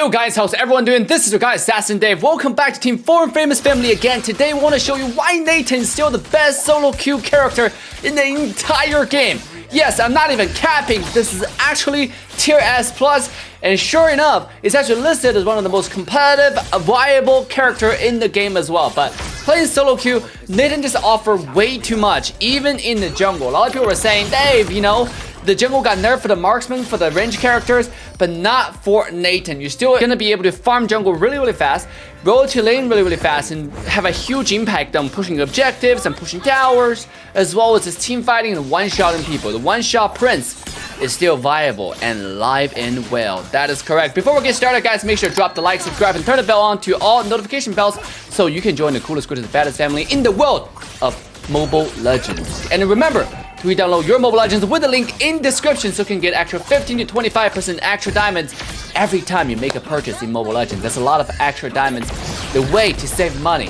Yo guys, how's everyone doing? This is your guy Assassin Dave. Welcome back to Team 4 and Famous Family again. Today we want to show you why Natan is still the best solo queue character in the entire game. Yes, I'm not even capping. This is actually tier S plus, and sure enough, it's actually listed as one of the most competitive, viable character in the game as well. But playing solo queue, Natan just offers way too much, even in the jungle. A lot of people were saying, Dave, you know, the jungle got nerfed for the marksman, for the range characters, but not for Natan. You're still gonna be able to farm jungle really fast, roll to lane really fast, and have a huge impact on pushing objectives and pushing towers, as well as just team fighting and one-shotting people. The one-shot prince is still viable and live and well. That is correct. Before we get started, guys, make sure to drop the like, subscribe, and turn the bell on to all notification bells so you can join the coolest, greatest, baddest family in the world of Mobile Legends. And remember to re-download your Mobile Legends with the link in description so you can get extra 15 to 25% extra diamonds every time you make a purchase in Mobile Legends. That's a lot of extra diamonds. The way to save money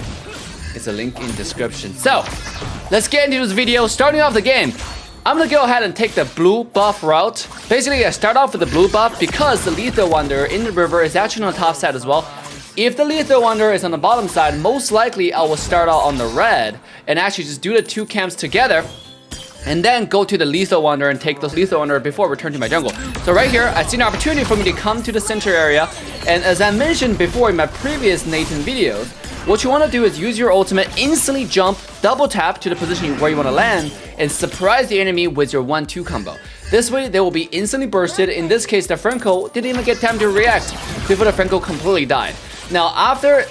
is a link in description. So let's get into this video. Starting off the game, I'm gonna go ahead and take the blue buff route. Basically, I start off with the blue buff because the Lethal Wonder in the river is actually on the top side as well. If the Lethal Wonder is on the bottom side, most likely I will start out on the red and actually just do the two camps together and then go to the Lethal Wonder and take those Lethal Wonder before return to my jungle. So right here, I see an opportunity for me to come to the center area, and as I mentioned before in my previous Natan videos, what you want to do is use your ultimate, instantly jump, double tap to the position where you want to land, and surprise the enemy with your 1-2 combo. This way, they will be instantly bursted. In this case, the Franco didn't even get time to react before the Franco completely died. Now, after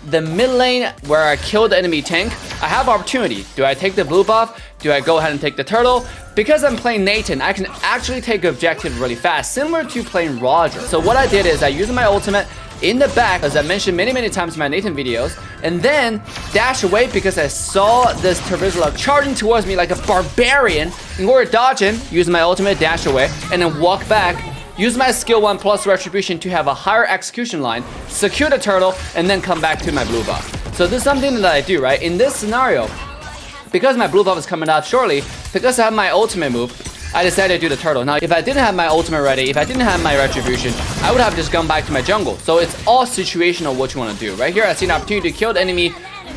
the mid lane where I killed the enemy tank, I have opportunity. Do I take the blue buff? Do I go ahead and take the turtle? Because I'm playing Natan, I can actually take objective really fast, similar to playing Roger. So what I did is I used my ultimate in the back, as I mentioned many times in my Natan videos, and then dash away because I saw this Terizla charging towards me like a barbarian. In order to dodge him, use my ultimate, dash away, and then walk back. Use my skill 1 plus retribution to have a higher execution line, secure the turtle, and then come back to my blue buff. So this is something that I do, right? In this scenario, because my blue buff is coming out shortly, because I have my ultimate move, I decided to do the turtle. Now, if I didn't have my ultimate ready, if I didn't have my retribution, I would have just gone back to my jungle. So it's all situational what you want to do. Right here, I see an opportunity to kill the enemy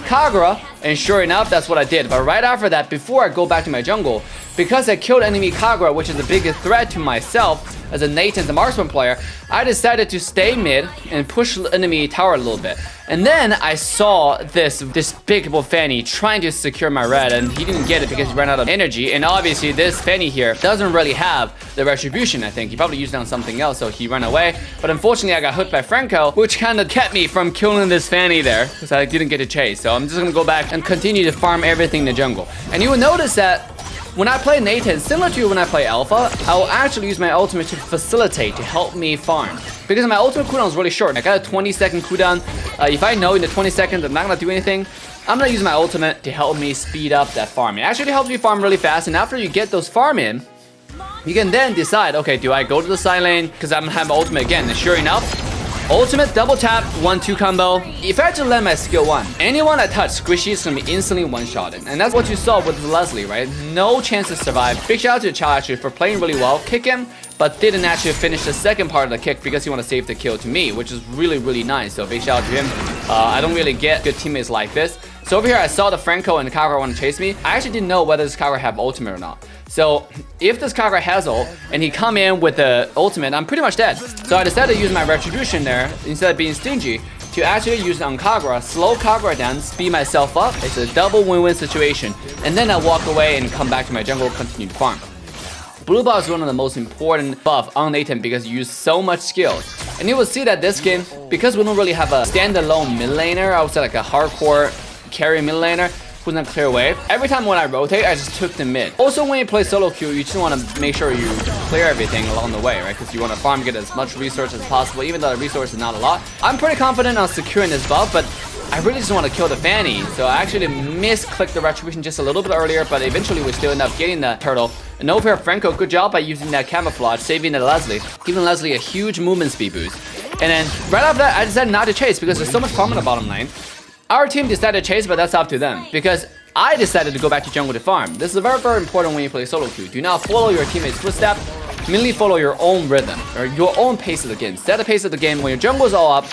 Kagura, and sure enough, that's what I did. But right after that, before I go back to my jungle, because I killed enemy Kagura, which is the biggest threat to myself as a Natan, the marksman player, I decided to stay mid and push enemy tower a little bit. And then I saw this despicable Fanny trying to secure my red, and he didn't get it because he ran out of energy. And obviously this Fanny here doesn't really have the retribution. I think he probably used it on something else, so he ran away. But unfortunately I got hooked by Franco, which kind of kept me from killing this Fanny there because I didn't get a chase. So I'm just gonna go back and continue to farm everything in the jungle. And you will notice that when I play Natan, similar to when I play Alpha, I will actually use my ultimate to facilitate, to help me farm. Because my ultimate cooldown is really short. I got a 20-second cooldown. If I know in the 20 seconds I'm not gonna do anything, I'm gonna use my ultimate to help me speed up that farm. It actually helps me farm really fast, and after you get those farm in, you can then decide, okay, do I go to the side lane? Because I'm gonna have my ultimate again, and sure enough, ultimate double tap 1-2 combo. If I just land my skill 1, anyone I touch squishy is gonna be instantly one-shotted. And that's what you saw with Leslie, right? No chance to survive. Big shout out to the child actually for playing really well. Kick him, but didn't actually finish the second part of the kick because he wanted to save the kill to me, which is really nice. So big shout out to him. I don't really get good teammates like this. So over here, I saw the Franco and the Kagura want to chase me. I actually didn't know whether this Kagura have ultimate or not. So if this Kagura has ult and he come in with the ultimate, I'm pretty much dead. So I decided to use my retribution there instead of being stingy to actually use it on Kagura, slow Kagura down, speed myself up. It's a double win-win situation. And then I walk away and come back to my jungle, continue to farm. Blue buff is one of the most important buff on Natan because you use so much skill. And you will see that this game, because we don't really have a standalone mid laner, I would say like a hardcore carry mid laner who's not clear wave. Every time when I rotate, I just took the mid. Also, when you play solo queue, you just want to make sure you clear everything along the way, right? Because you want to farm, get as much resource as possible, even though the resource is not a lot. I'm pretty confident on securing this buff, but I really just want to kill the Fanny. So I actually misclicked the retribution just a little bit earlier, but eventually we still end up getting the turtle. And over here, Franco, good job by using that camouflage, saving the Leslie, giving Leslie a huge movement speed boost. And then right after that, I decided not to chase because there's so much farm in the bottom lane. Our team decided to chase, but that's up to them because I decided to go back to jungle to farm. This is very important when you play solo queue. Do not follow your teammates' footsteps. mainly follow your own rhythm or your own pace of the game. Set the pace of the game. When your jungle is all up,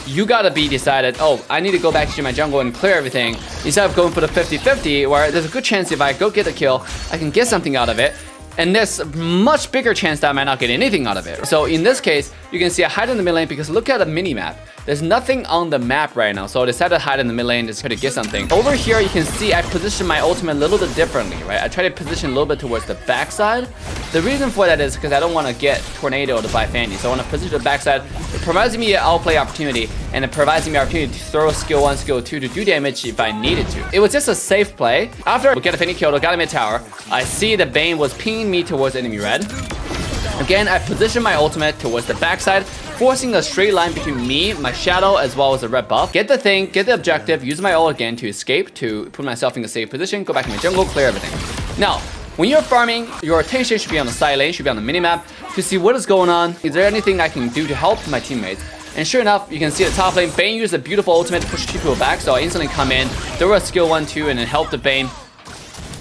you gotta be decided, oh, I need to go back to my jungle and clear everything, instead of going for the 50-50, where there's a good chance if I go get the kill, I can get something out of it. And there's a much bigger chance that I might not get anything out of it. So in this case, you can see I hide in the mid lane because look at the mini map. There's nothing on the map right now, so I decided to hide in the mid lane to try to get something. Over here, you can see I position my ultimate a little bit differently, right? I try to position a little bit towards the backside. The reason for that is because I don't want to get tornadoed by Fanny, so I want to position the backside. It provides me an outplay opportunity, and it provides me an opportunity to throw skill 1, skill 2 to do damage if I needed to. It was just a safe play. After we get a Fanny kill, got a mid tower, I see the Bane was pinging me towards enemy red. Again, I position my ultimate towards the backside, forcing a straight line between me, my shadow, as well as the red buff. Get the thing, get the objective, use my ult again to escape, to put myself in a safe position, go back to my jungle, clear everything. Now, when you're farming, your attention should be on the side lane, should be on the minimap, to see what is going on. Is there anything I can do to help my teammates? And sure enough, you can see the top lane, Bane used a beautiful ultimate to push 2 people back, so I instantly come in, throw a skill 1-2, and then help the Bane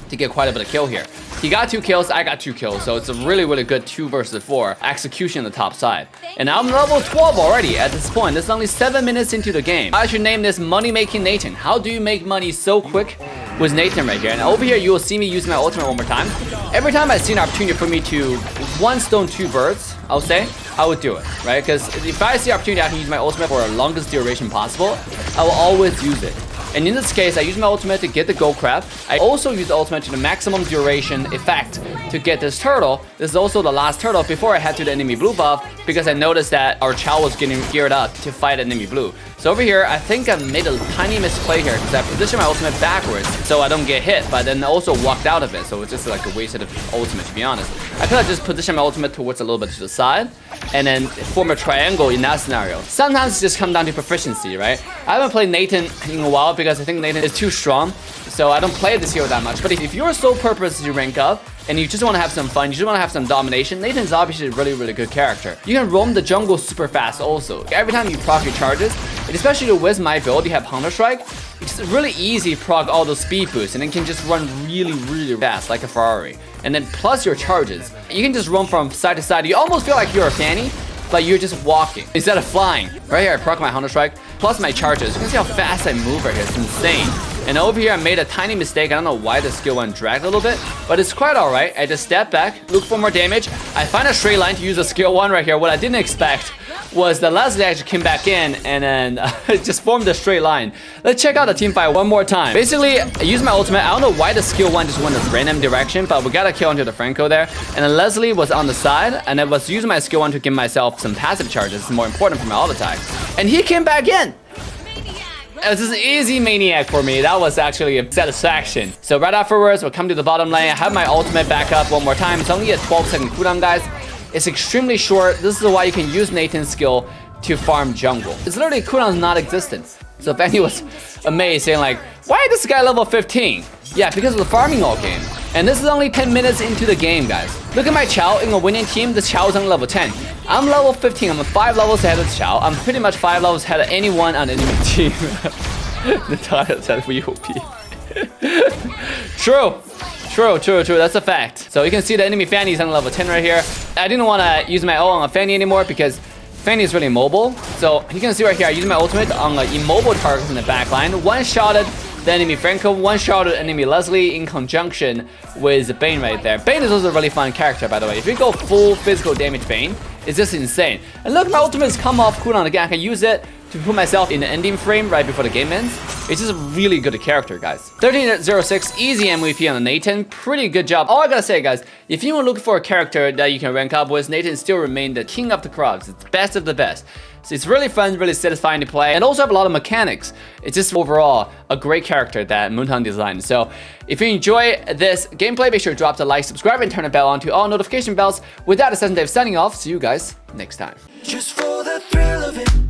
to get quite a bit of kill here. He got 2 kills, I got 2 kills, so it's a really, really good 2 versus 4 execution on the top side. And I'm level 12 already at this point. This is only 7 minutes into the game. I should name this Money Making Natan. How do you make money so quick with Natan right here? And over here, you will see me use my ultimate one more time. Every time I see an opportunity for me to 1 stone 2 birds, I'll say, I would do it, right? Because if I see opportunity I can use my ultimate for the longest duration possible, I will always use it. And in this case, I use my ultimate to get the gold crab. I also use the ultimate to the maximum duration effect to get this turtle. This is also the last turtle before I head to the enemy blue buff, because I noticed that our Chow was getting geared up to fight enemy blue. So over here, I think I made a tiny misplay here because I positioned my ultimate backwards so I don't get hit, but then I also walked out of it. So it's just like a wasted ultimate, to be honest. I could have just positioned my ultimate towards a little bit to the side and then form a triangle in that scenario. Sometimes it just comes down to proficiency, right? I haven't played Natan in a while because I think Natan is too strong, so I don't play this hero that much. But if your sole purpose is to rank up and you just want to have some fun, you just want to have some domination, Natan's obviously a really, really good character. You can roam the jungle super fast also. Every time you proc your charges, and especially with my build, you have Hunter Strike, it's really easy to proc all those speed boosts and it can just run really, really fast like a Ferrari. And then plus your charges, you can just roam from side to side. You almost feel like you're a Fanny, but you're just walking instead of flying. Right here, I proc my Hunter Strike, plus my charges. You can see how fast I move right here. It's insane. And over here, I made a tiny mistake. I don't know why the skill 1 dragged a little bit, but it's quite all right. I just step back, look for more damage. I find a straight line to use a skill 1 right here. What I didn't expect was the Leslie actually came back in and then just formed a straight line. Let's check out the team fight one more time. Basically, I used my ultimate. I don't know why the skill 1 just went this random direction, but we got a kill onto the Franco there. And then Leslie was on the side, and I was using my skill 1 to give myself some passive charges. It's more important for my auto attack. And he came back in. It was just an easy maniac for me. That was actually a satisfaction. So right afterwards, we'll come to the bottom lane. I have my ultimate back up one more time. It's only a 12-second cooldown, guys. It's extremely short. This is why you can use Natan's skill to farm jungle. It's literally cooldown is not existent. So Fanny was amazed, saying like, why is this guy level 15? Yeah, because of the farming all game. And this is only 10 minutes into the game, guys. Look at my Chow in a winning team. This Chow is only level 10. I'm level 15. I'm 5 levels ahead of the Chow. I'm pretty much 5 levels ahead of anyone on the enemy team. Natan said we OP. True. That's a fact. So you can see the enemy Fanny is on level 10 right here. I didn't want to use my ult on a Fanny anymore because Fanny is really mobile. So you can see right here, I use my ultimate on the immobile targets in the back line. One-shotted the enemy Franco, one-shotted enemy Leslie in conjunction with Bane right there. Bane is also a really fun character, by the way. If you go full physical damage Bane, it's just insane. And look, my ultimate has come off cooldown again. I can use it to put myself in the ending frame right before the game ends. It's just a really good character, guys. 1306, easy MVP on the Natan. Pretty good job. All I gotta say, guys, if you want to look for a character that you can rank up with, Natan still remains the king of the crops. It's best of the best. So it's really fun, really satisfying to play, and also have a lot of mechanics. It's just overall a great character that Natan designed. So if you enjoy this gameplay, make sure to drop the like, subscribe, and turn the bell on to all notification bells. With that, Assassin Dave signing off. See you guys next time. Just for the thrill of it.